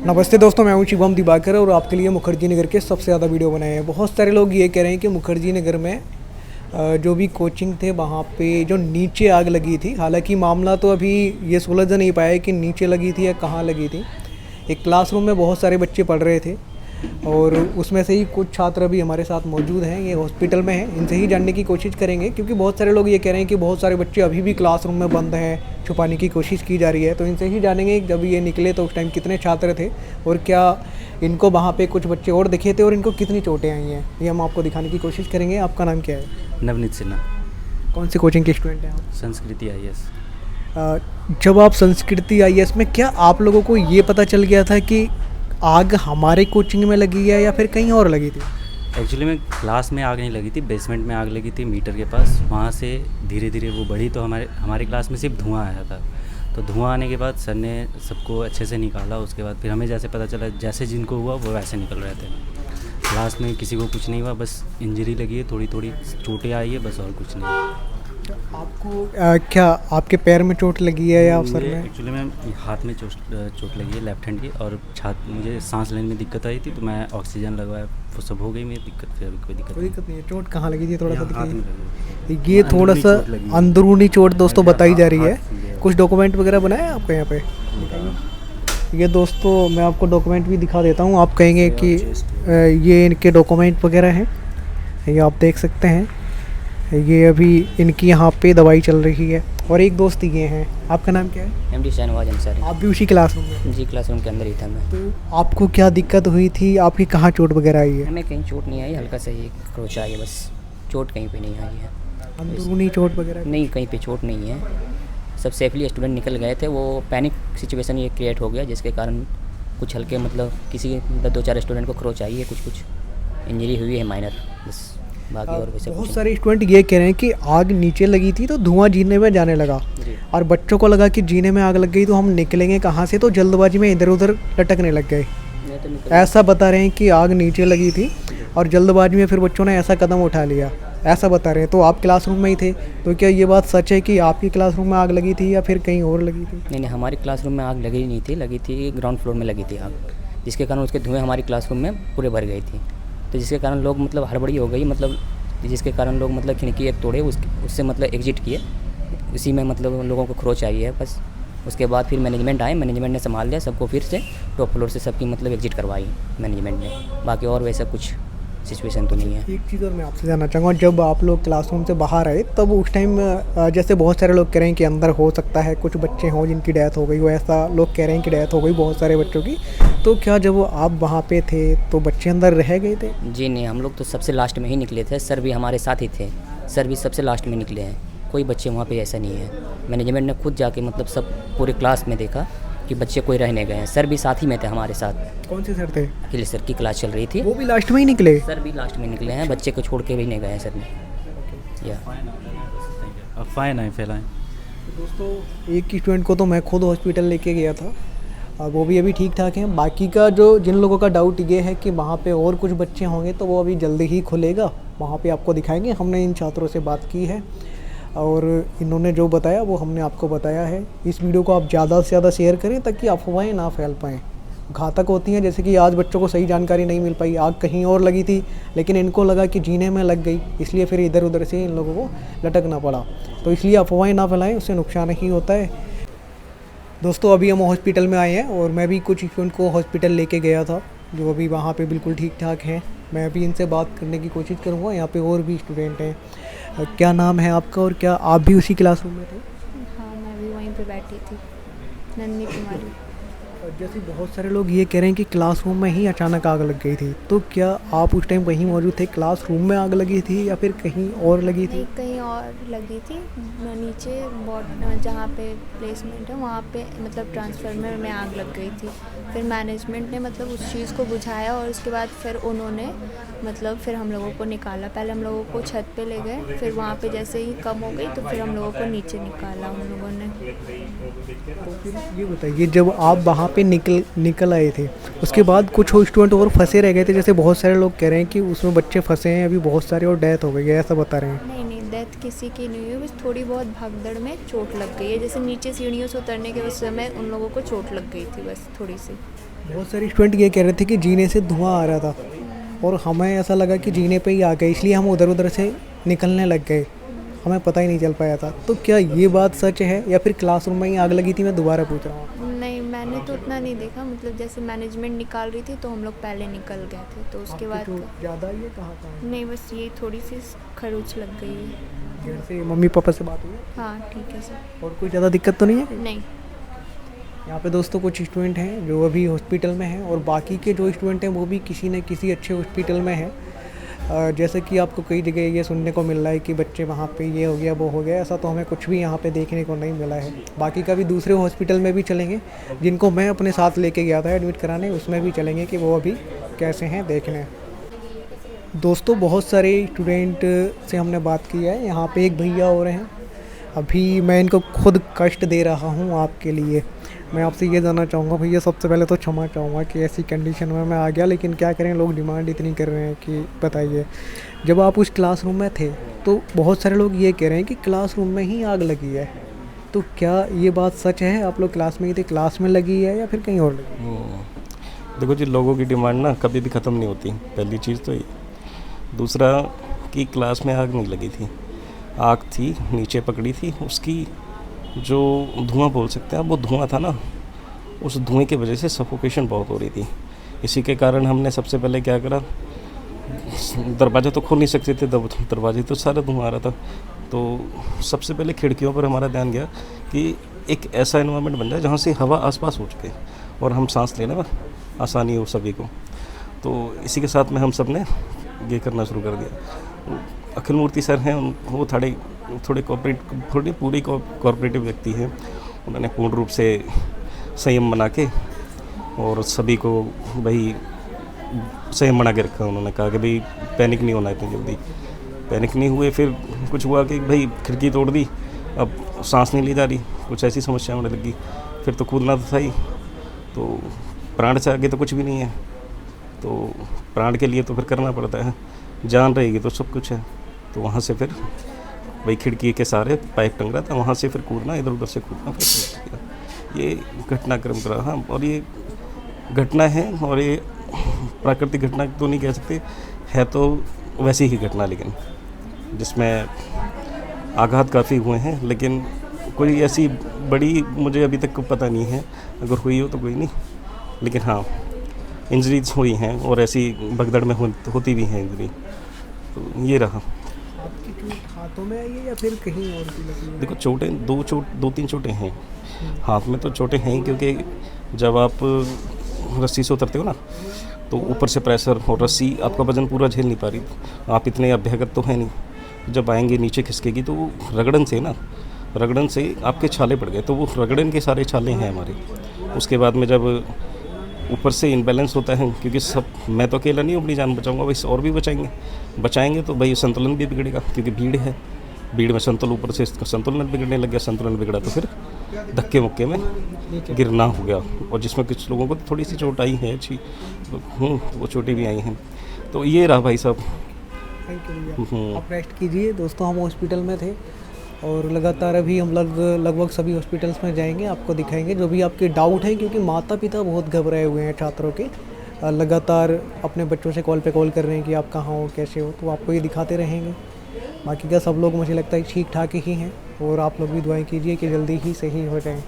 नमस्ते दोस्तों, मैं हूं शिवम दिवाकर और आपके लिए मुखर्जी नगर के सबसे ज़्यादा वीडियो बनाए हैं। बहुत सारे लोग ये कह रहे हैं कि मुखर्जी नगर में जो भी कोचिंग थे वहाँ पे जो नीचे आग लगी थी। हालांकि मामला तो अभी ये सुलझ नहीं पाया कि नीचे लगी थी या कहाँ लगी थी। एक क्लासरूम में बहुत सारे बच्चे पढ़ रहे थे और उसमें से ही कुछ छात्र अभी हमारे साथ मौजूद हैं, ये हॉस्पिटल में हैं। इनसे ही जानने की कोशिश करेंगे क्योंकि बहुत सारे लोग ये कह रहे हैं कि बहुत सारे बच्चे अभी भी क्लासरूम में बंद हैं, छुपाने की कोशिश की जा रही है। तो इनसे ही जानेंगे जब ये निकले तो उस टाइम कितने छात्र थे और क्या इनको वहाँ पे कुछ बच्चे और दिखे थे और इनको कितनी चोटें आई हैं, ये हम आपको दिखाने की कोशिश करेंगे। आपका नाम क्या है? नवनीत सिन्हा। कौन सी कोचिंग के स्टूडेंट हैं आप? संस्कृति IAS। जब आप संस्कृति IAS में, क्या आप लोगों को ये पता चल गया था कि आग हमारे कोचिंग में लगी है या फिर कहीं और लगी थी? एक्चुअली में क्लास में आग नहीं लगी थी, बेसमेंट में आग लगी थी मीटर के पास। वहाँ से धीरे धीरे वो बढ़ी तो हमारी क्लास में सिर्फ धुआं आया था। तो धुआं आने के बाद सर ने सबको अच्छे से निकाला। उसके बाद फिर हमें जैसे पता चला जैसे जिनको हुआ वो वैसे निकल रहे थे। क्लास में किसी को कुछ नहीं हुआ, बस इंजरी लगी है, थोड़ी थोड़ी चोटें आई है, बस और कुछ नहीं। आपको क्या आपके पैर में चोट लगी है या सर में? एक्चुअली में हाथ में चोट लगी है लेफ्ट हैंड की, और मुझे सांस लेने में दिक्कत आई थी तो मैं ऑक्सीजन लगवाया, वो सब हो गई मेरी दिक्कत। फिर अभी कोई दिक्कत नहीं है। चोट कहाँ लगी थी? थोड़ा सा दिखाइए। ये थोड़ा सा अंदरूनी चोट दोस्तों बताई जा रही है। कुछ डॉक्यूमेंट वगैरह बनाए आपको यहाँ पे? ये दोस्तों मैं आपको डॉक्यूमेंट भी दिखा देता हूँ। आप कहेंगे कि ये इनके डॉक्यूमेंट वगैरह हैं, ये आप देख सकते हैं। ये अभी इनकी यहाँ पे दवाई चल रही है और एक दोस्त ये हैं। आपका नाम क्या है? MD शाहनवाज अंसारी। आप भी उसी क्लासरूम में? जी, क्लासरूम के अंदर ही था मैं। तो आपको क्या दिक्कत हुई थी? आपकी कहाँ चोट वगैरह आई है? हमें कहीं चोट नहीं आई, हल्का सा ही खरोच आई है, बस चोट कहीं पे नहीं आई है। अंदरूनी चोट वगैरह नहीं, कहीं पे चोट नहीं है। सब सेफली स्टूडेंट निकल गए थे। वो पैनिक सिचुएशन ये क्रिएट हो गया जिसके कारण कुछ हल्के मतलब किसी मतलब 2-4 स्टूडेंट को खरोच आई है, कुछ इंजरी हुई है माइनर, बस बाकी और वैसे बहुत सारे स्टूडेंट ये कह रहे हैं कि आग नीचे लगी थी तो धुआं जीने में जाने लगा और बच्चों को लगा कि जीने में आग लग गई तो हम निकलेंगे कहाँ से, तो जल्दबाजी में इधर उधर लटकने लग गए। ऐसा बता रहे हैं कि आग नीचे लगी थी और जल्दबाजी में फिर बच्चों ने ऐसा कदम उठा लिया, ऐसा बता रहे हैं। तो आप क्लासरूम में ही थे, तो क्या ये बात सच है कि आपकी क्लासरूम में आग लगी थी या फिर कहीं और लगी थी? नहीं, हमारी क्लासरूम में आग लगी नहीं थी, लगी थी ग्राउंड फ्लोर में लगी थी आग, जिसके कारण उसके धुएँ हमारी क्लासरूम में पूरे भर गई थी। तो जिसके कारण लोग मतलब हड़बड़ी हो गई, मतलब जिसके कारण लोग मतलब खिड़की एक तोड़े, उससे मतलब एग्जिट किए। उसी में मतलब लोगों को खरोच आई है बस। उसके बाद फिर मैनेजमेंट आए, मैनेजमेंट ने संभाल लिया सबको, फिर से टॉप फ्लोर से सबकी मतलब एग्जिट करवाई मैनेजमेंट ने। बाकी और वैसा कुछ सिचुएशन तो नहीं है। एक चीज़ और मैं आपसे जानना चाहूँगा, जब आप लोग क्लासरूम से बाहर आए तब उस टाइम जैसे बहुत सारे लोग कह रहे हैं कि अंदर हो सकता है कुछ बच्चे हों जिनकी डेथ हो गई हो, ऐसा लोग कह रहे हैं कि डेथ हो गई बहुत सारे बच्चों की। तो क्या जब आप वहाँ पे थे तो बच्चे अंदर रह गए थे? जी नहीं, हम लोग तो सबसे लास्ट में ही निकले थे। सर भी हमारे साथ ही थे, सर भी सबसे लास्ट में निकले हैं। कोई बच्चे वहाँ पे ऐसा नहीं है। मैनेजमेंट ने खुद जाके मतलब सब पूरे क्लास में देखा कि बच्चे कोई रहने गए हैं। सर भी साथ ही में थे हमारे साथ। कौन से सर थे? अखिलेश सर की क्लास चल रही थी, वो भी लास्ट में ही निकले? सर भी लास्ट में निकले हैं, बच्चे को छोड़ के भी नहीं गए हैं सर ने। या अफवाहें नहीं फैलाएं। दोस्तों एक स्टूडेंट को तो मैं खुद हॉस्पिटल लेके गया था और वो भी अभी ठीक ठाक हैं। बाकी का जो जिन लोगों का डाउट ये है कि वहाँ पे और कुछ बच्चे होंगे तो वो अभी जल्दी ही खुलेगा, वहाँ पे आपको दिखाएंगे। हमने इन छात्रों से बात की है और इन्होंने जो बताया वो हमने आपको बताया है। इस वीडियो को आप ज़्यादा से ज़्यादा शेयर करें ताकि अफवाहें ना फैल पाएँ, घातक होती हैं। जैसे कि आज बच्चों को सही जानकारी नहीं मिल पाई, आग कहीं और लगी थी लेकिन इनको लगा कि जीने में लग गई, इसलिए फिर इधर उधर से इन लोगों को लटकना पड़ा। तो इसलिए अफवाहें ना फैलाएं, उससे नुकसान ही होता है। दोस्तों अभी हम हॉस्पिटल में आए हैं और मैं भी कुछ स्टूडेंट को हॉस्पिटल लेके गया था जो अभी वहाँ पे बिल्कुल ठीक ठाक हैं। मैं अभी इनसे बात करने की कोशिश करूँगा। यहाँ पे और भी स्टूडेंट हैं। क्या नाम है आपका और क्या आप भी उसी क्लासरूम में थे? हाँ, मैं भी वहीं पे बैठी थी, नन्ही कुमारी। जैसे बहुत सारे लोग ये कह रहे हैं कि क्लासरूम में ही अचानक आग लग गई थी, तो क्या आप उस टाइम वहीं मौजूद थे? क्लासरूम में आग लगी थी या फिर कहीं और लगी थी? नहीं, कहीं और लगी थी। नीचे बोर्ड जहाँ पे प्लेसमेंट है वहाँ पे मतलब ट्रांसफार्मर में आग लग गई थी। फिर मैनेजमेंट ने मतलब उस चीज़ को बुझाया और उसके बाद फिर उन्होंने मतलब फिर हम लोगों को निकाला। पहले हम लोगों को छत पे ले गए, फिर वहाँ पे जैसे ही कम हो गई तो फिर हम लोगों को नीचे निकाला उन लोगों ने। तो फिर ये बताइए, जब आप वहाँ पे निकल आए थे उसके बाद कुछ स्टूडेंट और फंसे रह गए थे, जैसे बहुत सारे लोग कह रहे हैं कि उसमें बच्चे फंसे हैं अभी बहुत सारे और डेथ हो गई है, ऐसा बता रहे हैं? नहीं, डेथ किसी की नहीं हुई, बस थोड़ी बहुत भागदड़ में चोट लग गई है। जैसे नीचे सीढ़ियों से उतरने के उस समय उन लोगों को चोट लग गई थी, बस थोड़ी सी। बहुत सारे स्टूडेंट ये कह रहे थे कि जीने से धुआं आ रहा था और हमें ऐसा लगा कि जीने पे ही आ गए, इसलिए हम उधर उधर से निकलने लग गए, हमें पता ही नहीं चल पाया था। तो क्या ये बात सच है या फिर क्लासरूम में ही आग लगी थी? मैं दोबारा पूछ रहा हूँ। नहीं, मैंने तो उतना नहीं देखा, मतलब जैसे मैनेजमेंट निकाल रही थी तो हम लोग पहले निकल गए थे, तो उसके बाद ज़्यादा ये कहाँ नहीं, बस ये थोड़ी सी खरोच लग गई है। घर से मम्मी पापा से बात हुई हाँ ठीक है सर। और कोई ज़्यादा दिक्कत तो नहीं है? नहीं। यहाँ पे दोस्तों कुछ स्टूडेंट हैं जो अभी हॉस्पिटल में हैं और बाकी के जो स्टूडेंट हैं वो भी किसी न किसी अच्छे हॉस्पिटल में हैं। जैसे कि आपको कई जगह ये सुनने को मिल रहा है कि बच्चे वहाँ पे ये हो गया वो हो गया, ऐसा तो हमें कुछ भी यहाँ पे देखने को नहीं मिला है। बाकी का भी दूसरे हॉस्पिटल में भी चलेंगे, जिनको मैं अपने साथ लेके गया था एडमिट कराने, उसमें भी चलेंगे कि वो अभी कैसे हैं देखने। दोस्तों बहुत सारे स्टूडेंट से हमने बात की है, यहाँ पे एक भैया और हैं, अभी मैं इनको खुद कष्ट दे रहा हूँ आपके लिए। मैं आपसे ये जानना चाहूँगा भैया, सबसे पहले तो क्षमा चाहूँगा कि ऐसी कंडीशन में मैं आ गया, लेकिन क्या करें, लोग डिमांड इतनी कर रहे हैं कि बताइए। जब आप उस क्लासरूम में थे तो बहुत सारे लोग ये कह रहे हैं कि क्लासरूम में ही आग लगी है, तो क्या ये बात सच है? आप लोग क्लास में ही थे, क्लास में लगी है या फिर कहीं और लगी? देखो जी, लोगों की डिमांड ना कभी भी ख़त्म नहीं होती, पहली चीज़ तो ये। दूसरा कि क्लास में आग नहीं लगी थी, आग थी नीचे पकड़ी थी, उसकी जो धुआं बोल सकते हैं वो धुआं था ना, उस धुएं की वजह से सफोकेशन बहुत हो रही थी। इसी के कारण हमने सबसे पहले क्या करा, दरवाज़ा तो खोल नहीं सकते थे, दरवाजे तो सारा धुआं आ रहा था, तो सबसे पहले खिड़कियों पर हमारा ध्यान गया कि एक ऐसा एनवायरनमेंट बन जाए जहाँ से हवा आसपास हो चुके और हम सांस लेने में आसानी हो सभी को। तो इसी के साथ में हम सब ने ये करना शुरू कर दिया। अखिल मूर्ति सर हैं, वो थोड़े पूरी कोऑपरेटिव व्यक्ति हैं। उन्होंने पूर्ण रूप से संयम बना के और सभी को भाई संयम बना के रखा। उन्होंने कहा कि भाई पैनिक नहीं होना इतनी जल्दी। पैनिक नहीं हुए, फिर कुछ हुआ कि भाई खिड़की तोड़ दी, अब सांस नहीं ली जा रही, कुछ ऐसी समस्या होने लगी, फिर तो कूदना तो था ही। तो प्राण से आगे तो कुछ भी नहीं है, तो प्राण के लिए तो फिर करना पड़ता है, जान रहेगी तो सब कुछ है। तो वहाँ से फिर वही खिड़की के सारे पाइप टंग रहा था, वहाँ से फिर कूदना, इधर उधर से कूदना, फिर ये घटनाक्रम रहा। और ये घटना है, और ये प्राकृतिक घटना तो नहीं कह सकते, है तो वैसी ही घटना, लेकिन जिसमें आघात काफ़ी हुए हैं, लेकिन कोई ऐसी बड़ी मुझे अभी तक पता नहीं है। अगर हुई हो तो कोई नहीं, लेकिन हाँ इंजरीज हुई हैं और ऐसी भगदड़ में होती भी हैं इंजरी। तो ये रहा। आपकी चोट हाथों में आई है या फिर कहीं और की लगी है? देखो चोटें दो तीन चोटें हैं, हाथ में तो चोटें हैं ही, क्योंकि जब आप रस्सी से उतरते हो ना, तो ऊपर से प्रेशर और रस्सी आपका वजन पूरा झेल नहीं पा रही। आप इतने अभ्यागत तो हैं नहीं, जब आएंगे नीचे खिसकेगी तो रगड़न से आपके छाले पड़ गए, तो वो रगड़न के सारे छाले हैं हमारे। उसके बाद में जब ऊपर से इनबैलेंस होता है, क्योंकि सब मैं तो अकेला नहीं अपनी जान बचाऊंगा, वैसे और भी बचाएंगे तो भाई संतुलन भी बिगड़ेगा, क्योंकि भीड़ में संतुलन, ऊपर से संतुलन बिगड़ने लग गया। संतुलन बिगड़ा तो फिर धक्के मुक्के में गिरना हो गया, और जिसमें कुछ लोगों को थोड़ी सी चोट आई है अच्छी, वो चोटें भी आई हैं। तो ये रहा भाई साहब। थैंक यू भैया, आप रेस्ट कीजिए। दोस्तों हम हॉस्पिटल में थे और लगातार अभी हम लगभग सभी हॉस्पिटल्स में जाएंगे, आपको दिखाएंगे जो भी आपके डाउट हैं, क्योंकि माता पिता बहुत घबराए हुए हैं छात्रों के, लगातार अपने बच्चों से कॉल पे कॉल कर रहे हैं कि आप कहाँ हो, कैसे हो, तो आपको ये दिखाते रहेंगे। बाकी का सब लोग मुझे लगता है ठीक ठाक ही हैं, और आप लोग भी दुआएं कीजिए कि जल्दी ही सही हो जाएं।